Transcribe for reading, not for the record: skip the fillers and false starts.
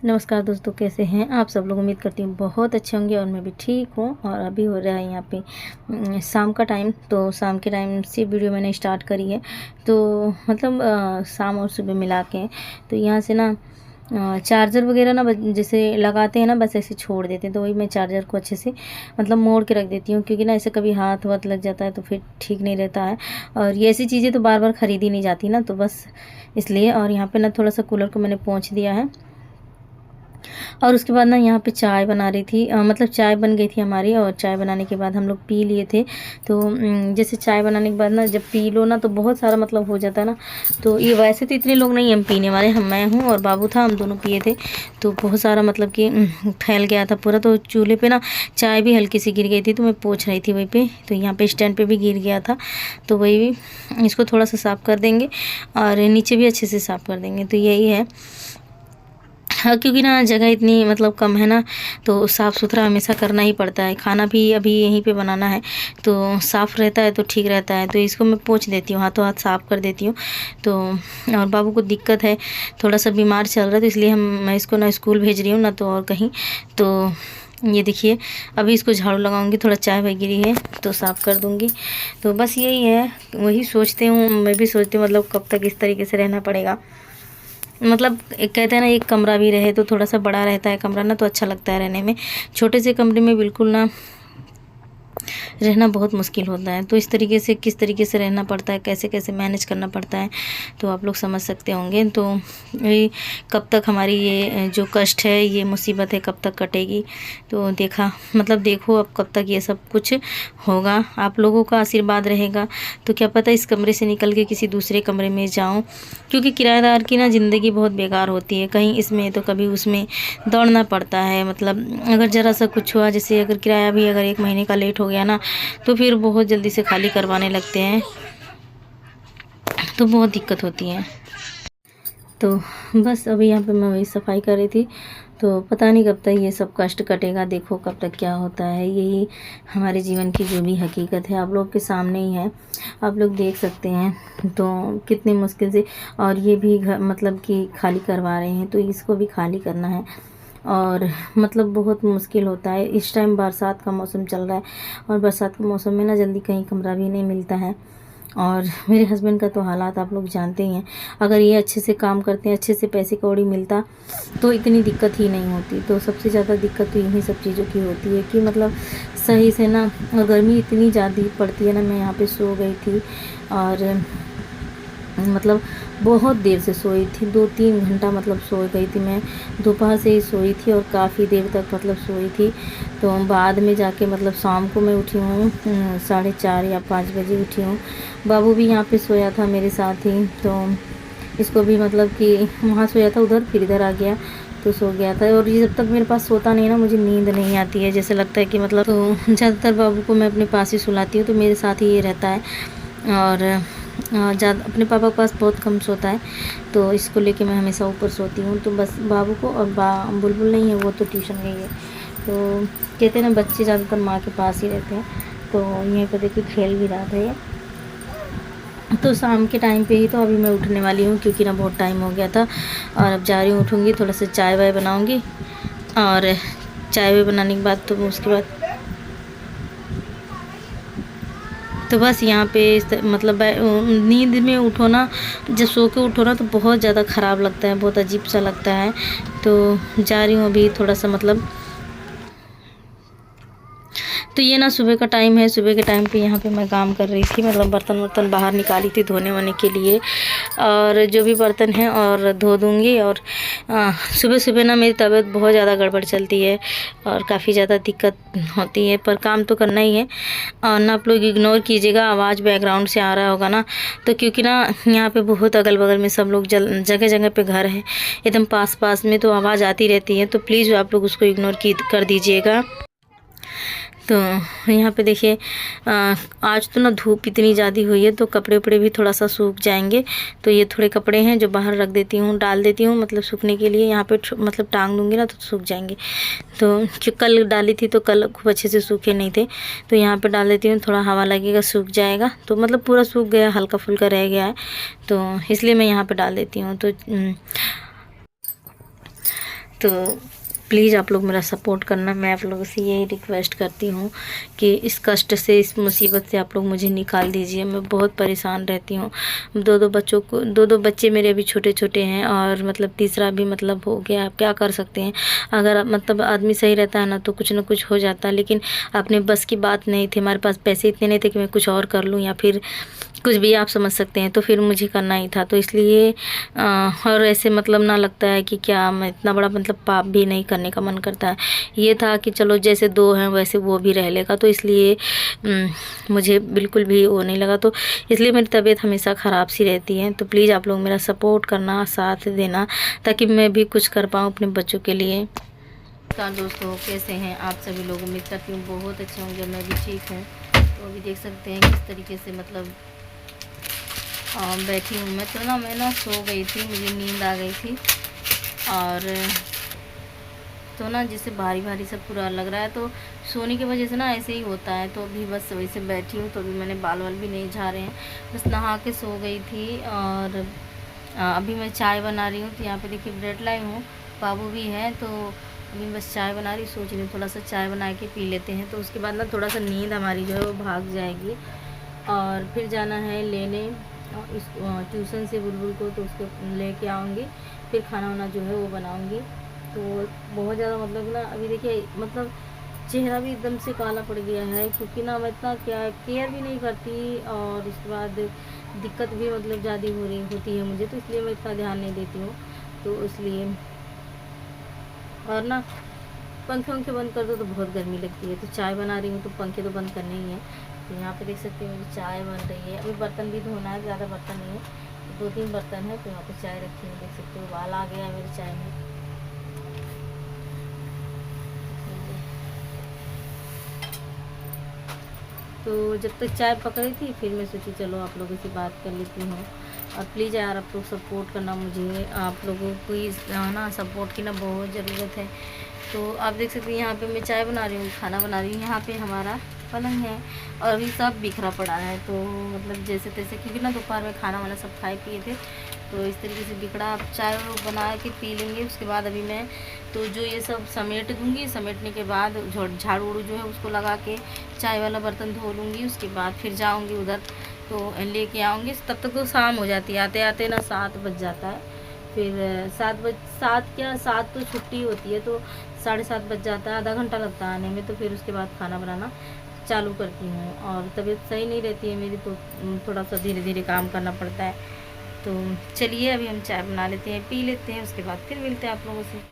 नमस्कार दोस्तों, कैसे हैं आप सब लोग। उम्मीद करती हूँ बहुत अच्छे होंगे और मैं भी ठीक हूँ। और अभी हो रहा है यहाँ पे शाम का टाइम। तो शाम के टाइम से वीडियो मैंने स्टार्ट करी है। तो मतलब शाम और सुबह मिला के तो यहाँ से ना चार्जर वगैरह ना जैसे लगाते हैं ना, बस ऐसे छोड़ देते हैं। तो वही मैं चार्जर को अच्छे से मतलब मोड़ के रख देती हूँ, क्योंकि ना ऐसे कभी हाथ वाथ लग जाता है तो फिर ठीक नहीं रहता है। और ये ऐसी चीज़ें तो बार बार ख़रीदी नहीं जाती ना, तो बस इसलिए। और यहाँ पे ना थोड़ा सा कूलर को मैंने पोंछ दिया है। और उसके बाद ना यहाँ पे चाय बना रही थी, मतलब चाय बन गई थी हमारी। और चाय बनाने के बाद हम लोग पी लिए थे। तो जैसे चाय बनाने के बाद ना जब पी लो ना तो बहुत सारा मतलब हो जाता है ना। तो ये वैसे तो इतने लोग नहीं हम पीने वाले, मैं हूँ और बाबू था, हम दोनों पिए थे। तो बहुत सारा मतलब कि फैल गया था पूरा। तो चूल्हे पे ना चाय भी हल्की सी गिर गई थी, तो मैं पोंछ रही थी वहीं पे। तो यहाँ पे स्टैंड पे भी गिर गया था। तो वही इसको थोड़ा सा साफ़ कर देंगे और नीचे भी अच्छे से साफ़ कर देंगे। तो यही है। हाँ, क्योंकि ना जगह इतनी मतलब कम है ना, तो साफ़ सुथरा हमेशा करना ही पड़ता है। खाना भी अभी यहीं पे बनाना है, तो साफ़ रहता है तो ठीक रहता है। तो इसको मैं पोंछ देती हूँ, हाथों हाथ साफ़ कर देती हूँ। तो और बाबू को दिक्कत है, थोड़ा सा बीमार चल रहा है, तो इसलिए मैं इसको ना स्कूल भेज रही हूँ ना तो और कहीं। तो ये देखिए, अभी इसको झाड़ू लगाऊंगी, थोड़ा चाय वही गिरी है तो साफ़ कर दूंगी। तो बस यही है। वही सोचती हूँ, मैं भी सोचती हूँ मतलब कब तक इस तरीके से रहना पड़ेगा। मतलब एक कहते हैं ना, एक कमरा भी रहे तो थोड़ा सा बड़ा रहता है कमरा ना, तो अच्छा लगता है रहने में। छोटे से कमरे में बिल्कुल ना रहना बहुत मुश्किल होता है। तो इस तरीके से किस तरीके से रहना पड़ता है, कैसे कैसे मैनेज करना पड़ता है, तो आप लोग समझ सकते होंगे। तो ये कब तक हमारी ये जो कष्ट है, ये मुसीबत है, कब तक कटेगी। तो देखो अब कब तक ये सब कुछ होगा। आप लोगों का आशीर्वाद रहेगा तो क्या पता इस कमरे से निकल के किसी दूसरे कमरे में जाऊँ। क्योंकि किराएदार की ना ज़िंदगी बहुत बेकार होती है, कहीं इसमें तो कभी उसमें दौड़ना पड़ता है। मतलब अगर ज़रा सा कुछ हुआ, जैसे अगर किराया भी अगर 1 महीने का लेट हो गया ना, तो फिर बहुत जल्दी से खाली करवाने लगते हैं, तो बहुत दिक्कत होती है। तो बस अभी यहाँ पे मैं वही सफाई कर रही थी। तो पता नहीं कब तक ये सब कष्ट कटेगा, देखो कब तक क्या होता है। यही हमारे जीवन की जो भी हकीकत है आप लोग के सामने ही है, आप लोग देख सकते हैं। तो कितनी मुश्किल से, और ये भी घर मतलब कि खाली करवा रहे हैं, तो इसको भी खाली करना है। और मतलब बहुत मुश्किल होता है। इस टाइम बरसात का मौसम चल रहा है, और बरसात के मौसम में ना जल्दी कहीं कमरा भी नहीं मिलता है। और मेरे हस्बैंड का तो हालात आप लोग जानते ही हैं। अगर ये अच्छे से काम करते हैं, अच्छे से पैसे कौड़ी मिलता, तो इतनी दिक्कत ही नहीं होती। तो सबसे ज़्यादा दिक्कत तो इन्हीं सब चीज़ों की होती है कि मतलब सही से ना, और गर्मी इतनी ज़्यादा पड़ती है ना। मैं यहाँ पे सो गई थी और मतलब बहुत देर से सोई थी, 2-3 घंटा मतलब सो गई थी मैं। दोपहर से ही सोई थी और काफ़ी देर तक मतलब सोई थी। तो बाद में जाके मतलब शाम को मैं उठी हूँ 4:30 या 5 बजे उठी हूँ। बाबू भी यहाँ पे सोया था मेरे साथ ही, तो इसको भी मतलब कि वहाँ सोया था उधर, फिर इधर आ गया तो सो गया था। और ये जब तक मेरे पास सोता नहीं ना, मुझे नींद नहीं आती है। जैसे लगता है कि मतलब, तो ज़्यादातर बाबू को मैं अपने पास ही सुलाती हूँ, तो मेरे साथ ही ये रहता है। और ज़्यादा अपने पापा के पास बहुत कम सोता है, तो इसको लेके मैं हमेशा ऊपर सोती हूँ। तो बस बाबू को, और बुलबुल नहीं है, वो तो ट्यूशन गई है। तो कहते हैं ना, बच्चे ज़्यादातर माँ के पास ही रहते हैं। तो यहीं पर देखिए खेल भी रहा था ये। तो शाम के टाइम पे ही तो अभी मैं उठने वाली हूँ, क्योंकि ना बहुत टाइम हो गया था। और अब जा रही हूँ, उठूँगी, थोड़ा सा चाय वाय बनाऊँगी। और चाय वाय बनाने के बाद तो उसके बाद तो बस यहाँ पे मतलब नींद में उठो ना, जब सो के उठो ना, तो बहुत ज़्यादा ख़राब लगता है, बहुत अजीब सा लगता है। तो जा रही हूँ अभी थोड़ा सा मतलब। तो ये ना सुबह का टाइम है, सुबह के टाइम पे यहाँ पे मैं काम कर रही थी। मतलब बर्तन वर्तन बाहर निकाली थी धोने वोने के लिए, और जो भी बर्तन हैं और धो दूँगी। और सुबह सुबह ना मेरी तबीयत बहुत ज़्यादा गड़बड़ चलती है और काफ़ी ज़्यादा दिक्कत होती है, पर काम तो करना ही है। और ना आप लोग इग्नोर कीजिएगा, आवाज़ बैकग्राउंड से आ रहा होगा ना, तो क्योंकि ना यहाँ पे बहुत अगल बगल में सब लोग जगह जगह पे घर है, एकदम पास पास में, तो आवाज़ आती रहती है। तो प्लीज़ आप लोग उसको इग्नोर कर दीजिएगा। तो यहाँ पे देखिए, आज तो ना धूप इतनी ज़्यादा हुई है, तो कपड़े उपड़े भी थोड़ा सा सूख जाएंगे। तो ये थोड़े कपड़े हैं जो बाहर रख देती हूँ, डाल देती हूँ मतलब सूखने के लिए। यहाँ पे मतलब टांग दूँगी ना तो सूख जाएंगे। तो कल डाली थी तो कल खूब अच्छे से सूखे नहीं थे, तो यहाँ पे डाल देती हूँ, थोड़ा हवा लगेगा सूख जाएगा। तो मतलब पूरा सूख गया, हल्का फुल्का रह गया है, तो इसलिए मैं यहाँ पर डाल देती हूँ। तो प्लीज़ आप लोग मेरा सपोर्ट करना। मैं आप लोगों से यही रिक्वेस्ट करती हूँ कि इस कष्ट से, इस मुसीबत से आप लोग मुझे निकाल दीजिए। मैं बहुत परेशान रहती हूँ। दो बच्चे मेरे अभी छोटे छोटे हैं, और मतलब तीसरा भी मतलब हो गया। आप क्या कर सकते हैं, अगर मतलब आदमी सही रहता है ना तो कुछ ना कुछ हो जाता है, लेकिन अपने बस की बात नहीं थी। हमारे पास पैसे इतने नहीं थे कि मैं कुछ और कर लूँ, या फिर कुछ भी आप समझ सकते हैं। तो फिर मुझे करना ही था, तो इसलिए और ऐसे मतलब ना लगता है कि क्या मैं इतना बड़ा मतलब पाप भी नहीं करने का मन करता है। ये था कि चलो जैसे दो हैं वैसे वो भी रह लेगा, तो इसलिए मुझे बिल्कुल भी वो नहीं लगा। तो इसलिए मेरी तबीयत हमेशा ख़राब सी रहती है। तो प्लीज़ आप लोग मेरा सपोर्ट करना, साथ देना, ताकि मैं भी कुछ कर पाऊँ अपने बच्चों के लिए। नमस्कार दोस्तों, कैसे हैं आप सभी लोग? उम्मीद करती हूँ बहुत अच्छे होंगे। मैं भी ठीक हूँ। तो अभी देख सकते हैं किस तरीके से मतलब बैठी हूँ मैं। तो मैं सो गई थी, मुझे नींद आ गई थी, और तो जिससे भारी भारी सब पूरा लग रहा है। तो सोने की वजह से ऐसे ही होता है। तो अभी बस वही से बैठी हूँ। तो अभी मैंने बाल वाल भी नहीं झाड़े हैं, बस नहा के सो गई थी। और अभी मैं चाय बना रही हूँ। तो यहाँ पे देखिए ब्रेड लाई हूँ, बाबू भी है। तो अभी बस चाय बना रही, सोच रही हूँ थोड़ा सा चाय बना के पी लेते हैं। तो उसके बाद थोड़ा सा नींद हमारी जो है वो भाग जाएगी। और फिर जाना है लेने इस ट्यूशन से बुलबुल को, तो उसको लेके आऊँगी। फिर खाना वाना जो है वो बनाऊँगी। तो बहुत ज़्यादा मतलब अभी देखिए मतलब चेहरा भी एकदम से काला पड़ गया है, क्योंकि मैं इतना केयर भी नहीं करती, और इसके बाद दिक्कत भी मतलब ज़्यादा होती है मुझे। तो इसलिए मैं इतना ध्यान नहीं देती हूँ। तो इसलिए और पंखे वंखे बंद कर दो तो बहुत गर्मी लगती है। तो चाय बना रही हूँ तो पंखे तो बंद करने ही है। तो यहाँ पे देख सकते हैं मेरी चाय बन रही है। अभी बर्तन भी धोना है, ज़्यादा बर्तन नहीं है, तो 2-3 बर्तन है। तो यहाँ पे चाय रखी है, देख सकते हो उबाल आ गया है मेरी चाय में। तो जब तक चाय पक रही थी, फिर मैं सोची चलो आप लोगों से बात कर लेती हूँ। और प्लीज़ यार आप लोग सपोर्ट करना मुझे, आप लोगों को सपोर्ट की बहुत ज़रूरत है। तो आप देख सकते हैं यहाँ पे मैं चाय बना रही हूँ, खाना बना रही हूँ। यहाँ पे हमारा पलंग है, और अभी सब बिखरा पड़ा है। तो मतलब जैसे तैसे, क्योंकि दोपहर में खाना वाना सब खाए पिए थे, तो इस तरीके से बिखरा। आप चाय बना के पी लेंगे। उसके बाद अभी मैं तो जो ये सब समेट दूँगी, समेटने के बाद झाड़ू उड़ू जो है उसको लगा के चाय वाला बर्तन धो लूँगी। उसके बाद फिर जाऊँगी उधर, तो लेके आऊँगी। तब तक तो शाम हो जाती है, आते आते 7 बज जाता है। फिर 7 तो छुट्टी होती है, तो 7:30 बज जाता है, आधा घंटा लगता है आने में। तो फिर उसके बाद खाना बनाना चालू करती हूँ। और तबीयत सही नहीं रहती है मेरी, तो थोड़ा सा धीरे धीरे काम करना पड़ता है। तो चलिए अभी हम चाय बना लेते हैं, पी लेते हैं, उसके बाद फिर मिलते हैं आप लोगों से।